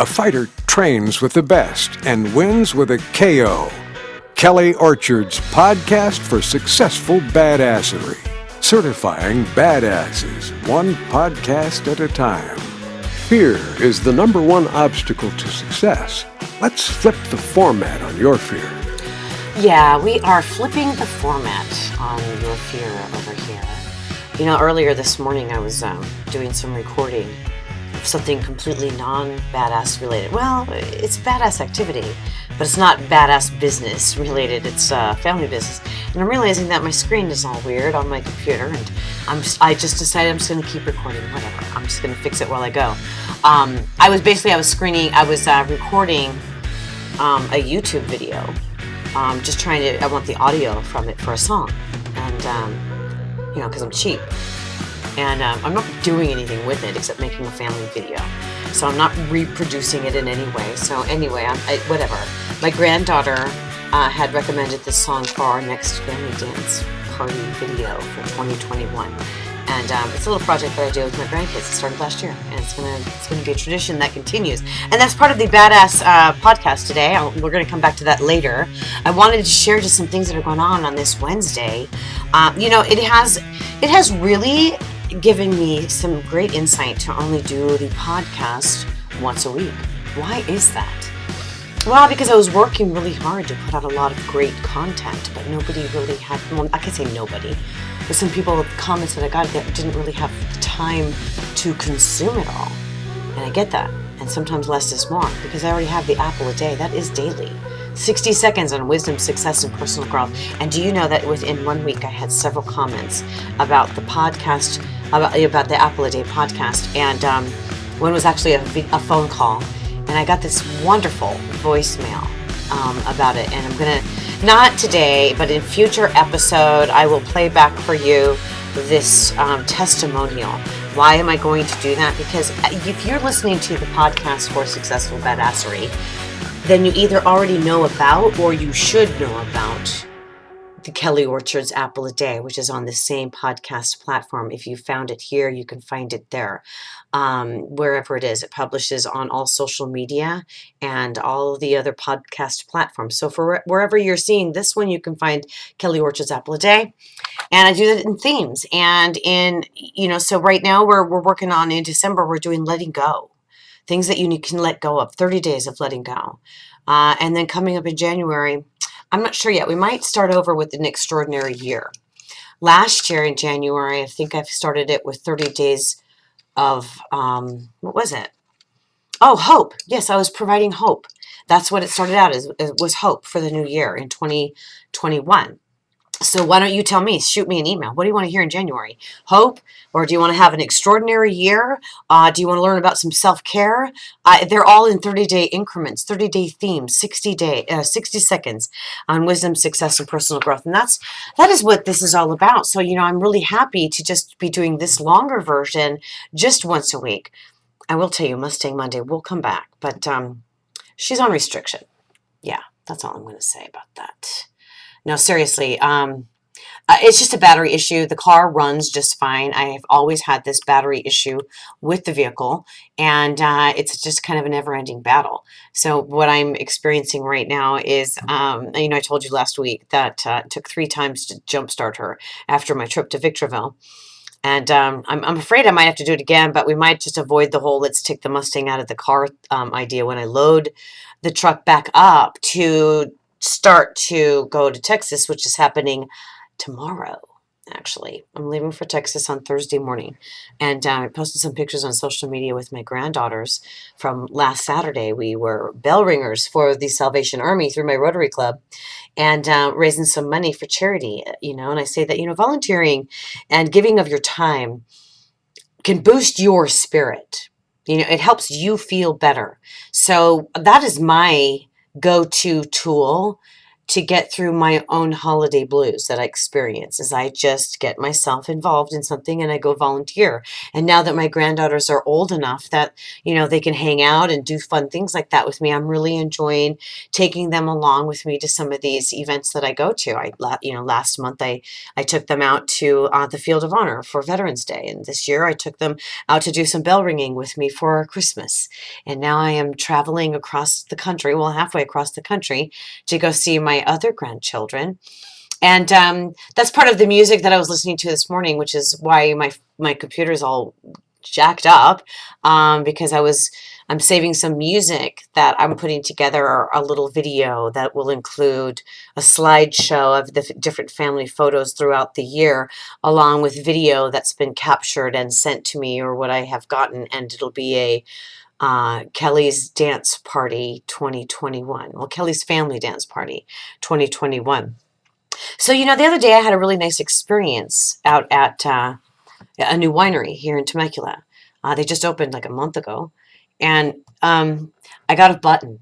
A fighter trains with the best and wins with a KO. Kelly Orchard's podcast for successful badassery. Certifying badasses, one podcast at a time. Fear is the number one obstacle to success. Let's flip the format on your fear. Yeah, we are flipping the format on your fear over here. You know, earlier this morning I was doing some recording of something completely non-badass related. Well, it's badass activity, but it's not badass business related. It's family business. And I'm realizing that my screen is all weird on my computer, and I just decided I'm just going to keep recording. Whatever. I'm just going to fix it while I go. I was recording a YouTube video. Just I want the audio from it for a song, and because I'm cheap, and I'm not doing anything with it except making a family video, so I'm not reproducing it in any way. So anyway, whatever. My granddaughter had recommended this song for our next family dance party video for 2021. And it's a little project that I do with my grandkids. It started last year, and it's gonna be a tradition that continues. And that's part of the Badass podcast today. We're gonna come back to that later. I wanted to share just some things that are going on this Wednesday. It has really given me some great insight to only do the podcast once a week. Why is that? Well, because I was working really hard to put out a lot of great content, but nobody really had, well, I could say nobody, but some people with comments that I got that didn't really have the time to consume it all. And I get that. And sometimes less is more, because I already have the apple a day. That is daily. 60 seconds on wisdom, success, and personal growth. And do you know that within 1 week I had several comments about the podcast, about the Apple a Day podcast, and one was actually a phone call. And I got this wonderful voicemail about it. And I'm going to, not today, but in future episode, I will play back for you this testimonial. Why am I going to do that? Because if you're listening to the podcast for Successful Badassery, then you either already know about or you should know about the Kelly Orchard's Apple a Day, which is on the same podcast platform. If you found it here, you can find it there. Wherever it is, it publishes on all social media and all the other podcast platforms. So for wherever you're seeing this one, you can find Kelly Orchard's Apple a Day. And I do that in themes. And so right now we're working on, in December, we're doing letting go. Things that you can let go of, 30 days of letting go. And then coming up in January, I'm not sure yet. We might start over with an extraordinary year. Last year in January, I think I've started it with 30 days of, what was it? Oh, hope. Yes, I was providing hope. That's what it started out as, was hope for the new year in 2021. So why don't you tell me, shoot me an email. What do you want to hear in January? Hope? Or do you want to have an extraordinary year? Do you want to learn about some self-care? They're all in 30-day increments, 30-day themes, 60 seconds on wisdom, success, and personal growth. And that is what this is all about. So, I'm really happy to just be doing this longer version just once a week. I will tell you, Mustang Monday will come back, but she's on restriction. Yeah, that's all I'm going to say about that. No, seriously, it's just a battery issue. The car runs just fine. I have always had this battery issue with the vehicle, and it's just kind of a never-ending battle. So what I'm experiencing right now is, I told you last week that it took 3 times to jumpstart her after my trip to Victorville. And I'm afraid I might have to do it again, but we might just avoid the whole let's take the Mustang out of the car idea when I load the truck back up to start to go to Texas, which is happening tomorrow. Actually, I'm leaving for Texas on Thursday morning, and I posted some pictures on social media with my granddaughters from last Saturday. We were bell ringers for the Salvation Army through my Rotary Club, and raising some money for charity. And I say that volunteering and giving of your time can boost your spirit. It helps you feel better. So that is my go-to tool to get through my own holiday blues that I experience is I just get myself involved in something and I go volunteer. And now that my granddaughters are old enough that, they can hang out and do fun things like that with me, I'm really enjoying taking them along with me to some of these events that I go to. Last month I took them out to the Field of Honor for Veterans Day. And this year I took them out to do some bell ringing with me for Christmas. And now I am traveling across the country, well, halfway across the country, to go see my other grandchildren. And that's part of the music that I was listening to this morning, which is why my computer's all jacked up, because I'm saving some music that I'm putting together, a little video that will include a slideshow of the different family photos throughout the year, along with video that's been captured and sent to me or what I have gotten, and it'll be a Kelly's Dance Party 2021. Well, Kelly's Family Dance Party 2021. So, the other day I had a really nice experience out at a new winery here in Temecula. They just opened like a month ago, and I got a button.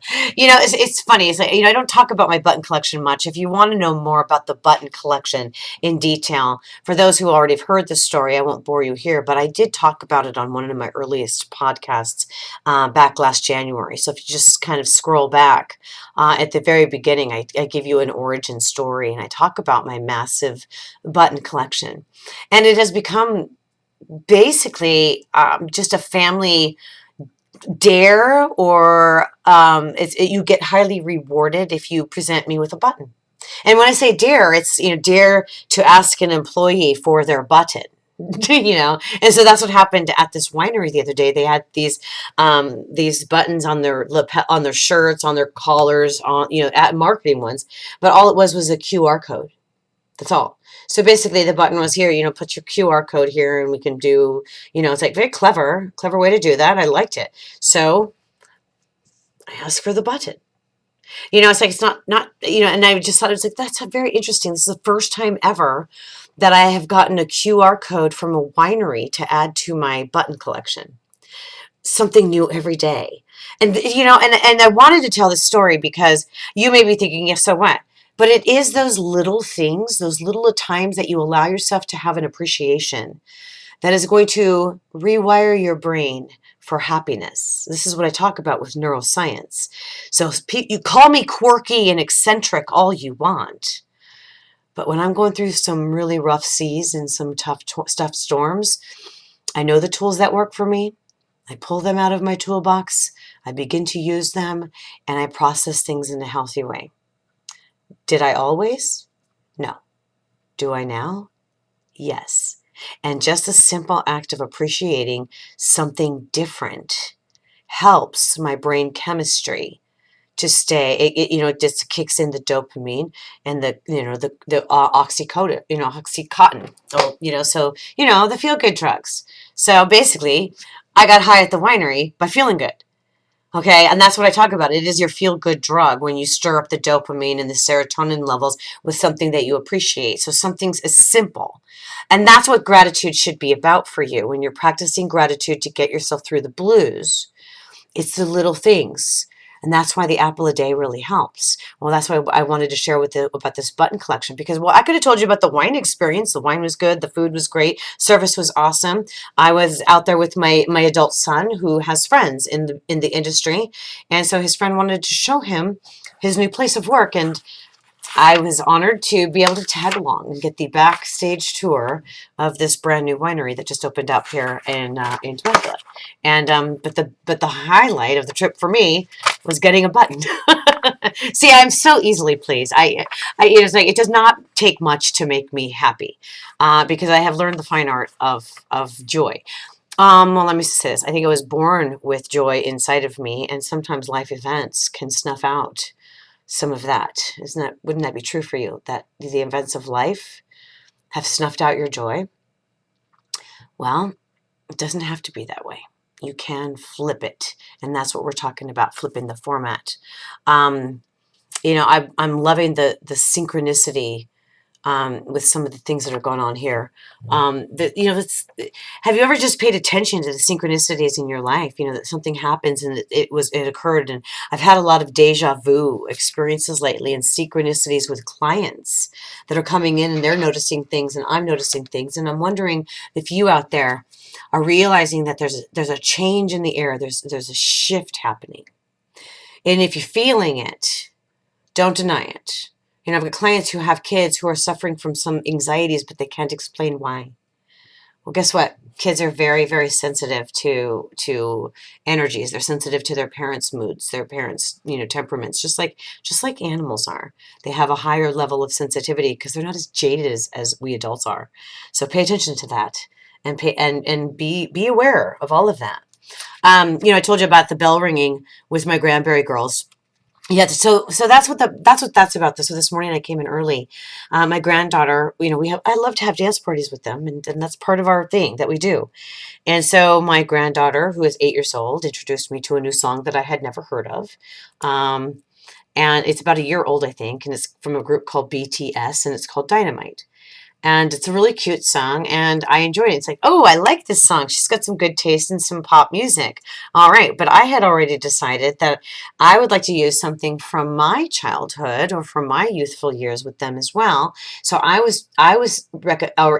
It's funny. It's like, I don't talk about my button collection much. If you want to know more about the button collection in detail, for those who already have heard the story, I won't bore you here, but I did talk about it on one of my earliest podcasts back last January. So if you just kind of scroll back at the very beginning, I give you an origin story, and I talk about my massive button collection. And it has become basically just a family dare, or you get highly rewarded if you present me with a button. And when I say dare, it's dare to ask an employee for their button. And so that's what happened at this winery the other day. They had these buttons on their on their shirts, on their collars, on at marketing ones, but all it was a QR code. That's all. So basically the button was here, put your QR code here and we can do, it's like very clever way to do that. I liked it. So I asked for the button. It's like, it's not, and I just thought, it was like, that's very interesting. This is the first time ever that I have gotten a QR code from a winery to add to my button collection. Something new every day. And, and I wanted to tell this story because you may be thinking, yes, so what? But it is those little things, those little times that you allow yourself to have an appreciation that is going to rewire your brain for happiness. This is what I talk about with neuroscience. So you call me quirky and eccentric all you want, but when I'm going through some really rough seas and some tough storms, I know the tools that work for me. I pull them out of my toolbox, I begin to use them, and I process things in a healthy way. Did I always? No. Do I now? Yes. And just a simple act of appreciating something different helps my brain chemistry to stay. It just kicks in the dopamine and the oxycodone, the feel good drugs. So basically, I got high at the winery by feeling good. Okay, and that's what I talk about. It is your feel-good drug when you stir up the dopamine and the serotonin levels with something that you appreciate. So something's as simple. And that's what gratitude should be about for you. When you're practicing gratitude to get yourself through the blues, it's the little things. And that's why the apple a day really helps. Well, that's why I wanted to share about this button collection, because, I could have told you about the wine experience. The wine was good. The food was great. Service was awesome. I was out there with my adult son who has friends in the industry. And so his friend wanted to show him his new place of work. And I was honored to be able to tag along and get the backstage tour of this brand new winery that just opened up here in Temecula. And but the highlight of the trip for me was getting a button. See, I'm so easily pleased. It's like, it does not take much to make me happy, because I have learned the fine art of joy. Well, let me say this. I think I was born with joy inside of me, and sometimes life events can snuff out some of that. Wouldn't that be true for you, that the events of life have snuffed out your joy? Well, it doesn't have to be that way. You can flip it, and that's what we're talking about, flipping the format. I'm loving the synchronicity with some of the things that are going on here. Have you ever just paid attention to the synchronicities in your life? That something happens and it occurred. And I've had a lot of deja vu experiences lately and synchronicities with clients that are coming in and they're noticing things and I'm noticing things. And I'm wondering if you out there are realizing that there's a change in the air. There's a shift happening. And if you're feeling it, don't deny it. I've got clients who have kids who are suffering from some anxieties, but they can't explain why. Well, guess what? Kids are very, very sensitive to energies. They're sensitive to their parents' moods, their parents', temperaments, just like animals are. They have a higher level of sensitivity because they're not as jaded as we adults are. So pay attention to that and be aware of all of that. I told you about the bell ringing with my Granbury girls. Yeah, so that's what that's about. So this morning I came in early. My granddaughter, I love to have dance parties with them, and that's part of our thing that we do. And so my granddaughter, who is 8 years old, introduced me to a new song that I had never heard of. And it's about a year old, I think, and it's from a group called BTS, and it's called Dynamite. And it's a really cute song, and I enjoyed it. It's like, oh, I like this song. She's got some good taste in some pop music. All right, but I had already decided that I would like to use something from my childhood or from my youthful years with them as well. So I was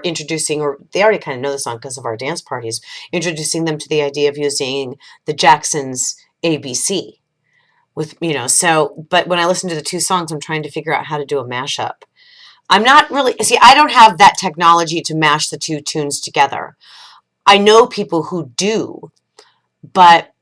introducing, or they already kind of know the song because of our dance parties, introducing them to the idea of using the Jacksons' ABC with, So, but when I listen to the two songs, I'm trying to figure out how to do a mashup. I'm not really, I don't have that technology to mash the two tunes together. I know people who do, but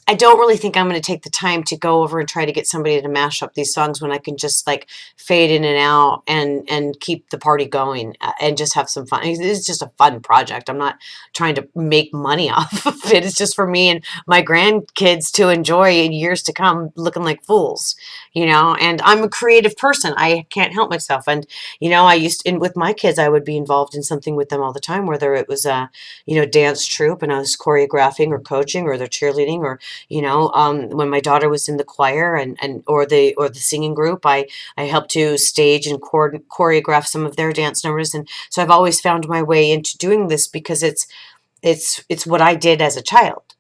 I don't really think I'm going to take the time to go over and try to get somebody to mash up these songs when I can just fade in and out and keep the party going and just have some fun. It's just a fun project. I'm not trying to make money off of it. It's just for me and my grandkids to enjoy in years to come looking like fools, and I'm a creative person. I can't help myself. And, with my kids, I would be involved in something with them all the time, whether it was a, dance troupe and I was choreographing or coaching or they're cheerleading or, when my daughter was in the choir or the singing group, I helped to stage and choreograph some of their dance numbers. And so I've always found my way into doing this because it's what I did as a child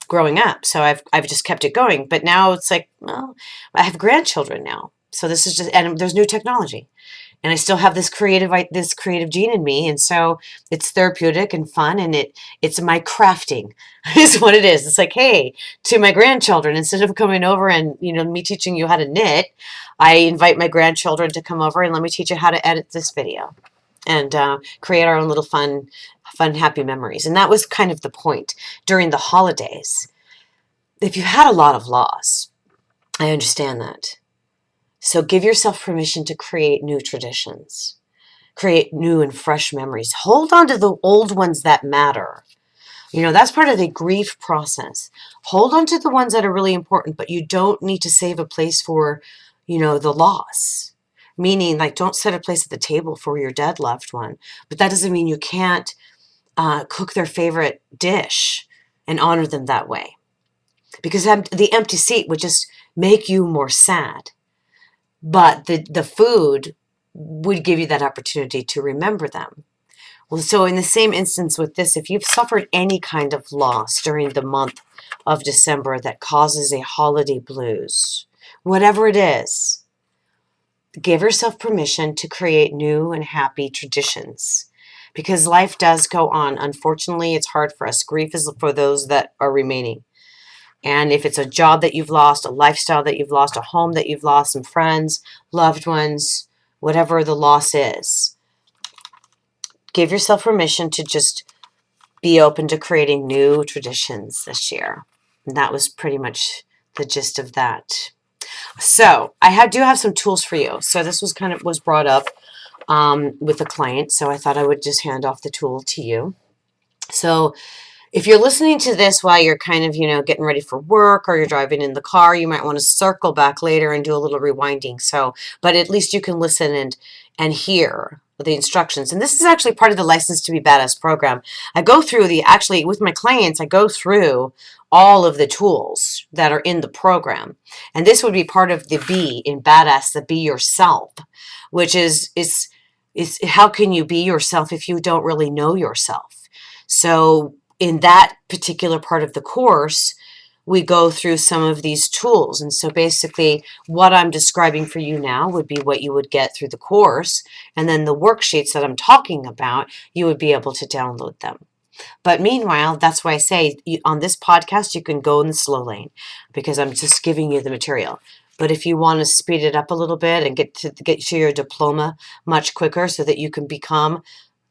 growing up. So I've just kept it going. But now it's like, well, I have grandchildren now. So this is just, and there's new technology. And I still have this creative gene in me, and so it's therapeutic and fun, and it's my crafting is what it is. It's like, hey, to my grandchildren, instead of coming over and me teaching you how to knit, I invite my grandchildren to come over and let me teach you how to edit this video, and create our own little fun, happy memories. And that was kind of the point during the holidays. If you had a lot of loss, I understand that. So give yourself permission to create new traditions, create new and fresh memories. Hold on to the old ones that matter. That's part of the grief process. Hold on to the ones that are really important, but you don't need to save a place for, the loss. Meaning, don't set a place at the table for your dead loved one. But that doesn't mean you can't cook their favorite dish and honor them that way. Because the empty seat would just make you more sad. But the food would give you that opportunity to remember them. Well, so in the same instance with this, if you've suffered any kind of loss during the month of December that causes a holiday blues, whatever it is, give yourself permission to create new and happy traditions. Because life does go on. Unfortunately, it's hard for us. Grief is for those that are remaining. And if it's a job that you've lost, a lifestyle that you've lost, a home that you've lost, some friends, loved ones, whatever the loss is, give yourself permission to just be open to creating new traditions this year. And that was pretty much the gist of that. So I do have some tools for you. So this was brought up with a client. So I thought I would just hand off the tool to you. So if you're listening to this while you're kind of, getting ready for work or you're driving in the car, you might want to circle back later and do a little rewinding. But at least you can listen and hear the instructions. And this is actually part of the License to be Badass program. I go through with my clients, I go through all of the tools that are in the program. And this would be part of the B in Badass, the Be Yourself, which is is how can you be yourself if you don't really know yourself? So in that particular part of the course, we go through some of these tools. And so basically what I'm describing for you now would be what you would get through the course. And then the worksheets that I'm talking about, you would be able to download them. But meanwhile, that's why I say on this podcast, you can go in the slow lane because I'm just giving you the material. But if you want to speed it up a little bit and get to your diploma much quicker so that you can become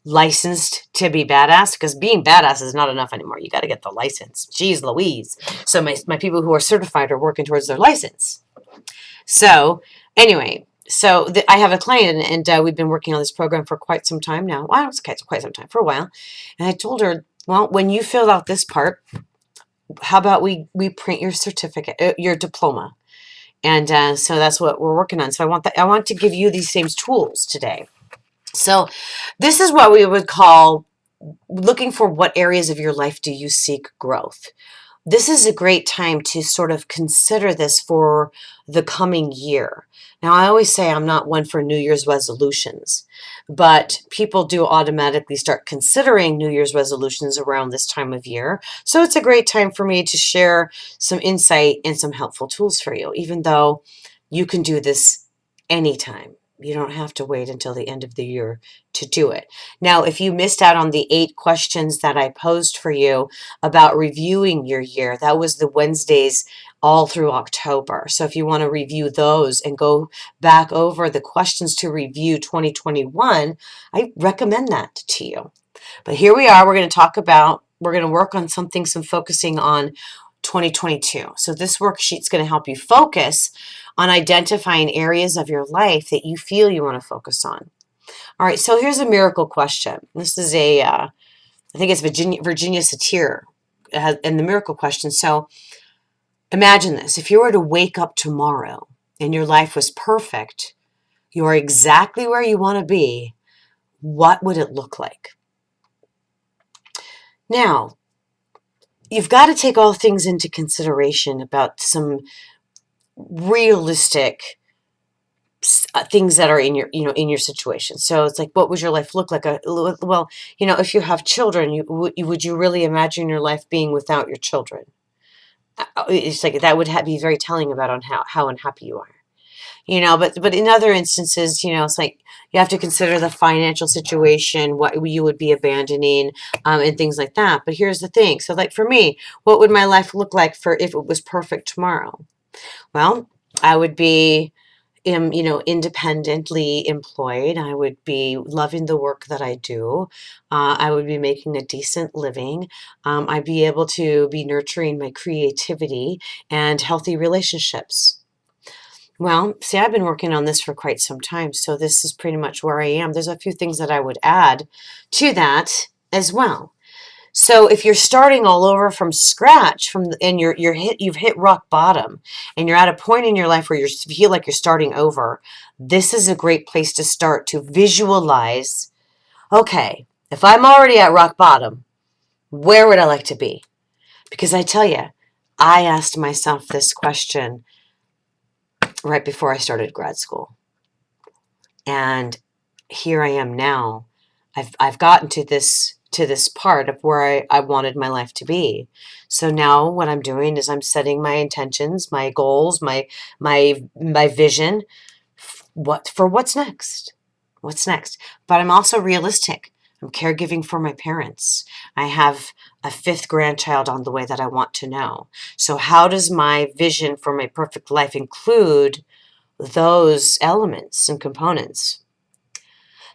licensed to be badass, because being badass is not enough anymore. You got to get the license. Jeez Louise. So my people who are certified are working towards their license. So anyway, so I have a client, and we've been working on this program for quite some time now. Well, it's quite some time, for a while. And I told her, well, when you fill out this part, how about we print your certificate, your diploma? And so that's what we're working on. So I want to give you these same tools today. So this is what we would call looking for what areas of your life do you seek growth. This is a great time to sort of consider this for the coming year. Now, I always say I'm not one for New Year's resolutions, but people do automatically start considering New Year's resolutions around this time of year. So it's a great time for me to share some insight and some helpful tools for you, even though you can do this anytime. You don't have to wait until the end of the year to do it. Now, if you missed out on the 8 questions that I posed for you about reviewing your year, that was the Wednesdays all through October. So if you want to review those and go back over the questions to review 2021, I recommend that to you. But here we are. We're going to work on some focusing on 2022. So this worksheet is going to help you focus on identifying areas of your life that you feel you want to focus on. All right, so here's a miracle question. This is I think it's Virginia Satir in the miracle question. So imagine this. If you were to wake up tomorrow and your life was perfect, you are exactly where you want to be, what would it look like? Now, you've got to take all things into consideration about some realistic things that are in your situation. So it's like, what would your life look like? Well, if you have children, would you really imagine your life being without your children? It's like that would be very telling about on how unhappy you are. But in other instances, it's like you have to consider the financial situation, what you would be abandoning, and things like that. But here's the thing. So like for me, what would my life look like if it was perfect tomorrow? Well, I would be independently employed. I would be loving the work that I do. I would be making a decent living. I'd be able to be nurturing my creativity and healthy relationships. Well, see, I've been working on this for quite some time, so this is pretty much where I am. There's a few things that I would add to that as well. So if you're starting all over from scratch, and you've hit rock bottom, and you're at a point in your life where you feel like you're starting over, this is a great place to start to visualize. Okay, if I'm already at rock bottom, where would I like to be? Because I tell you, I asked myself this question right before I started grad school, and here I am now. I've gotten to this part of where I wanted my life to be. So now what I'm doing is I'm setting my intentions, my goals, my vision, what's next. What's next? But I'm also realistic. I'm caregiving for my parents. I have a 5th grandchild on the way that I want to know. So how does my vision for my perfect life include those elements and components?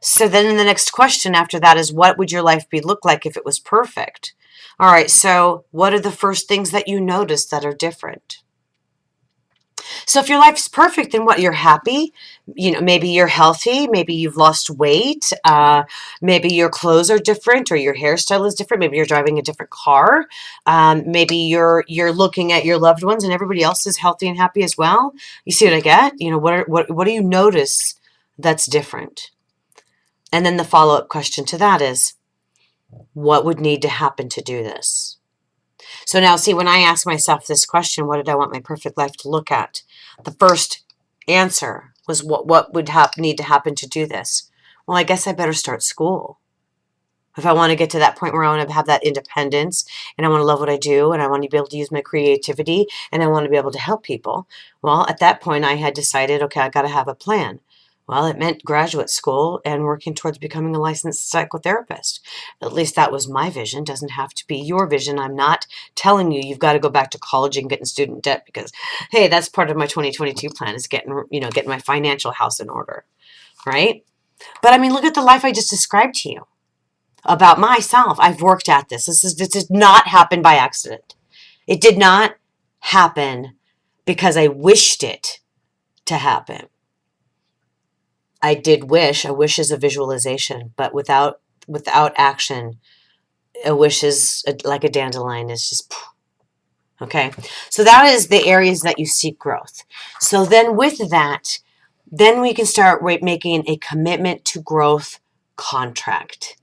So then the next question after that is, what would your life look like if it was perfect? All right, so what are the first things that you notice that are different? So if your life's perfect, then what? You're happy. Maybe you're healthy. Maybe you've lost weight. Maybe your clothes are different, or your hairstyle is different. Maybe you're driving a different car. Maybe you're looking at your loved ones and everybody else is healthy and happy as well. You see what I get? What do you notice that's different? And then the follow-up question to that is, what would need to happen to do this? So now, see, when I ask myself this question, what did I want my perfect life to look at? The first answer was what would need to happen to do this? Well, I guess I better start school. If I want to get to that point where I want to have that independence and I want to love what I do and I want to be able to use my creativity and I want to be able to help people, well, at that point I had decided, okay, I got to have a plan. Well, it meant graduate school and working towards becoming a licensed psychotherapist. At least that was my vision. Doesn't have to be your vision. I'm not telling you you've got to go back to college and get in student debt because, hey, that's part of my 2022 plan is getting my financial house in order, right? But I mean, look at the life I just described to you about myself. I've worked at this. This did not happen by accident. It did not happen because I wished it to happen. I did wish. A wish is a visualization, but without action, a wish is like a dandelion. It's just okay. So that is the areas that you seek growth. So then with that, then we can start making a commitment to growth contract.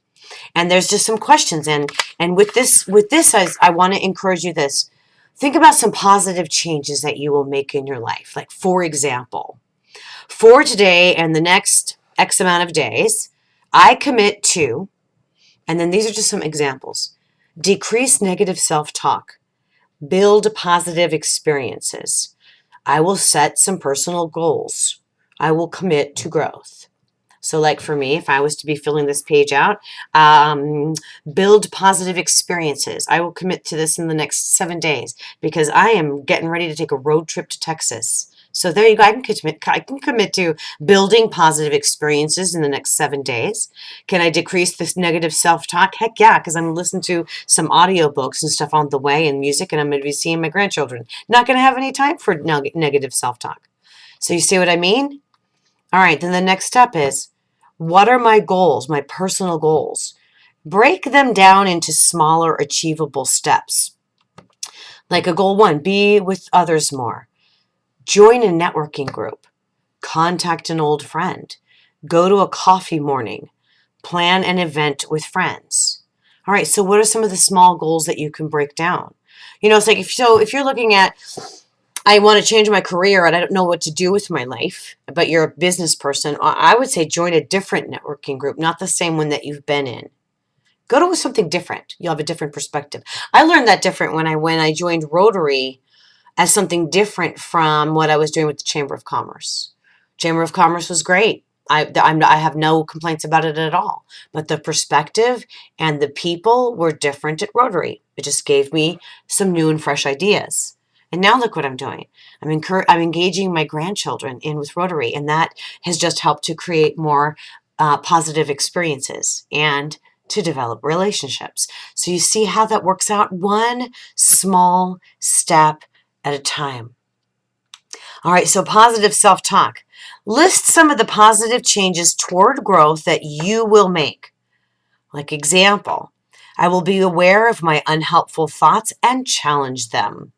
And there's just some questions. And with this, I want to encourage you this. Think about some positive changes that you will make in your life. Like, for example, for today and the next X amount of days, I commit to, and then these are just some examples, decrease negative self-talk, build positive experiences. I will set some personal goals. I will commit to growth. So like for me, if I was to be filling this page out, build positive experiences. I will commit to this in the next 7 days because I am getting ready to take a road trip to Texas. So there you go. I can commit to building positive experiences in the next 7 days. Can I decrease this negative self-talk? Heck yeah, because I'm listening to some audiobooks and stuff on the way and music, and I'm going to be seeing my grandchildren. Not going to have any time for negative self-talk. So you see what I mean? All right, then the next step is, what are my goals, my personal goals? Break them down into smaller, achievable steps. Like a goal 1, be with others more. Join a networking group. Contact an old friend. Go to a coffee morning. Plan an event with friends. All right, so what are some of the small goals that you can break down? It's like if you're looking at, I want to change my career and I don't know what to do with my life, but you're a business person, I would say join a different networking group, not the same one that you've been in. Go to something different. You'll have a different perspective. I learned that different when I joined Rotary as something different from what I was doing with the Chamber of Commerce. Chamber of Commerce was great. I have no complaints about it at all. But the perspective and the people were different at Rotary. It just gave me some new and fresh ideas. And now look what I'm doing. I'm engaging my grandchildren in with Rotary, and that has just helped to create more positive experiences and to develop relationships. So you see how that works out, one small step at a time. All right, so positive self-talk. List some of the positive changes toward growth that you will make. Like example, I will be aware of my unhelpful thoughts and challenge them.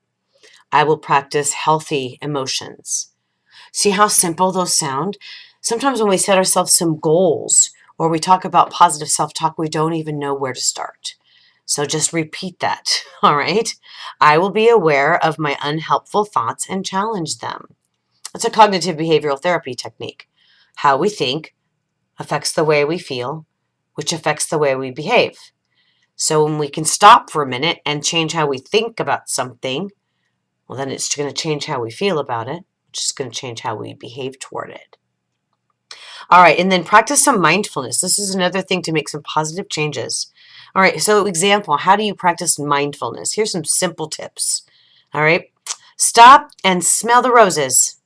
I will practice healthy emotions. See how simple those sound? Sometimes when we set ourselves some goals or we talk about positive self-talk, we don't even know where to start. So just repeat that, all right? I will be aware of my unhelpful thoughts and challenge them. It's a cognitive behavioral therapy technique. How we think affects the way we feel, which affects the way we behave. So when we can stop for a minute and change how we think about something, well, then it's going to change how we feel about it, which is going to change how we behave toward it. All right, and then practice some mindfulness. This is another thing to make some positive changes. All right, so example, how do you practice mindfulness? Here's some simple tips. All right, stop and smell the roses.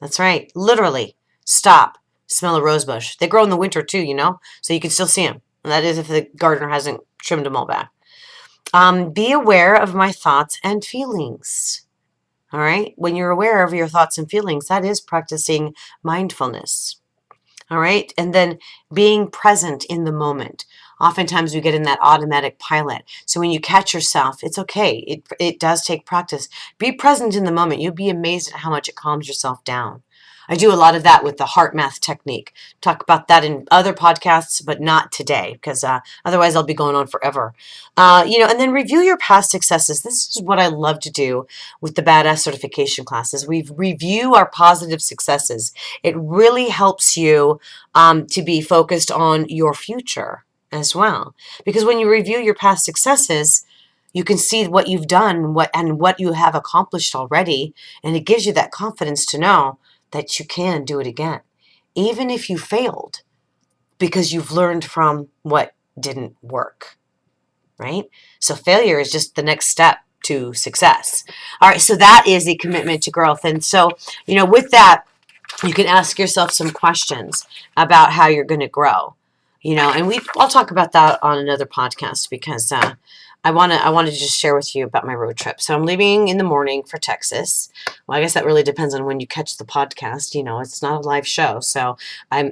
That's right, literally, stop, smell a rose bush. They grow in the winter too, so you can still see them. And that is if the gardener hasn't trimmed them all back. Be aware of my thoughts and feelings. All right, when you're aware of your thoughts and feelings, that is practicing mindfulness. All right, and then being present in the moment. Oftentimes we get in that automatic pilot. So when you catch yourself, it's okay. It does take practice. Be present in the moment. You'll be amazed at how much it calms yourself down. I do a lot of that with the heart math technique. Talk about that in other podcasts, but not today, because otherwise I'll be going on forever. And then review your past successes. This is what I love to do with the Badass certification classes. We review our positive successes. It really helps you to be focused on your future as well. Because when you review your past successes, you can see what you've done, what you have accomplished already, and it gives you that confidence to know that you can do it again, even if you failed, because you've learned from what didn't work, right? So failure is just the next step to success. All right, so that is a commitment to growth. And so, with that, you can ask yourself some questions about how you're going to grow. And I'll talk about that on another podcast, because I want to just share with you about my road trip. So I'm leaving in the morning for Texas. Well, I guess that really depends on when you catch the podcast. It's not a live show. So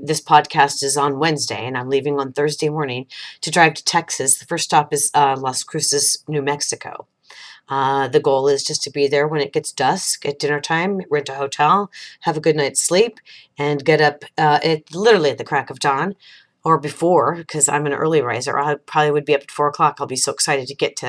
this podcast is on Wednesday, and I'm leaving on Thursday morning to drive to Texas. The first stop is Las Cruces, New Mexico. The goal is just to be there when it gets dusk at dinner time, rent a hotel, have a good night's sleep, and get up literally at the crack of dawn, or before, because I'm an early riser. I probably would be up at 4 o'clock. I'll be so excited to get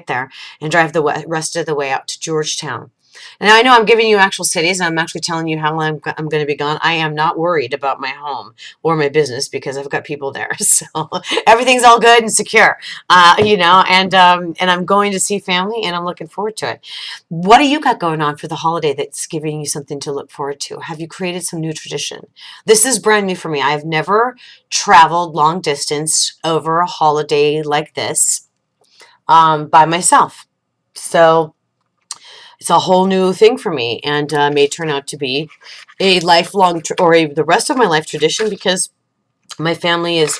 there and drive the rest of the way out to Georgetown. And I know I'm giving you actual cities, and I'm actually telling you how long I'm going to be gone. I am not worried about my home or my business, because I've got people there. So everything's all good and secure, and I'm going to see family, and I'm looking forward to it. What do you got going on for the holiday that's giving you something to look forward to? Have you created some new tradition? This is brand new for me. I've never traveled long distance over a holiday like this by myself. So it's a whole new thing for me, and may turn out to be a lifelong the rest of my life tradition, because my family is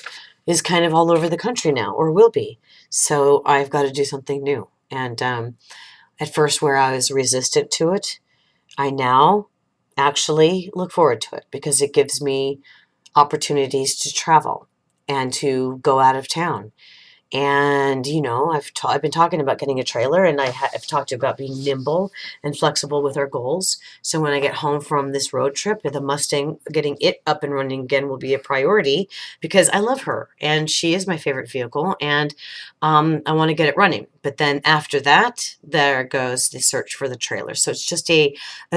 kind of all over the country now, or will be. So I've got to do something new. And at first, where I was resistant to it, I now actually look forward to it, because it gives me opportunities to travel and to go out of town. And, I've been talking about getting a trailer, and I've talked about being nimble and flexible with our goals. So when I get home from this road trip, the Mustang, getting it up and running again will be a priority, because I love her and she is my favorite vehicle, and I want to get it running. But then after that, there goes the search for the trailer. So it's just a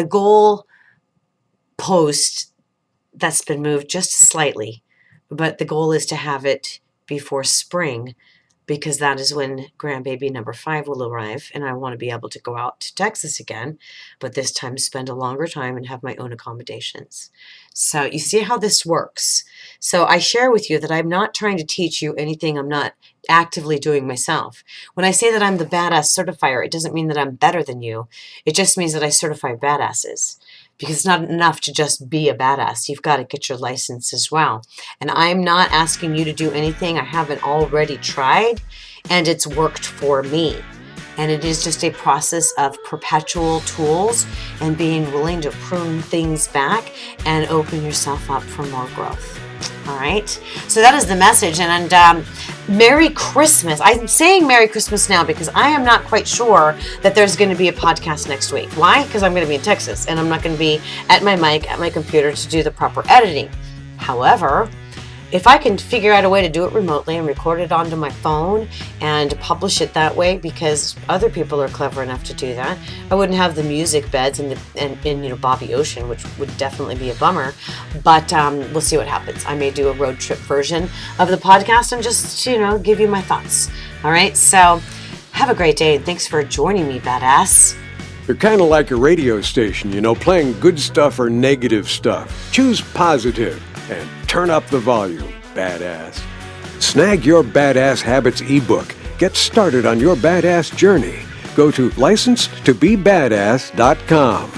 goal post that's been moved just slightly, but the goal is to have it before spring, because that is when grandbaby number 5 will arrive, and I want to be able to go out to Texas again, but this time spend a longer time and have my own accommodations. So you see how this works. So I share with you that I'm not trying to teach you anything I'm not actively doing myself. When I say that I'm the badass certifier, it doesn't mean that I'm better than you. It just means that I certify badasses. Because it's not enough to just be a badass. You've got to get your license as well. And I'm not asking you to do anything I haven't already tried, and it's worked for me. And it is just a process of perpetual tools and being willing to prune things back and open yourself up for more growth. All right. So that is the message. And Merry Christmas. I'm saying Merry Christmas now because I am not quite sure that there's going to be a podcast next week. Why? Because I'm going to be in Texas, and I'm not going to be at my mic, at my computer to do the proper editing. However, if I can figure out a way to do it remotely and record it onto my phone and publish it that way, because other people are clever enough to do that, I wouldn't have the music beds and Bobby Ocean, which would definitely be a bummer. But we'll see what happens. I may do a road trip version of the podcast and just give you my thoughts. All right. So have a great day, and thanks for joining me, badass. You're kind of like a radio station, playing good stuff or negative stuff. Choose positive and turn up the volume, badass. Snag your Badass Habits ebook. Get started on your badass journey. Go to licensed2bebadass.com.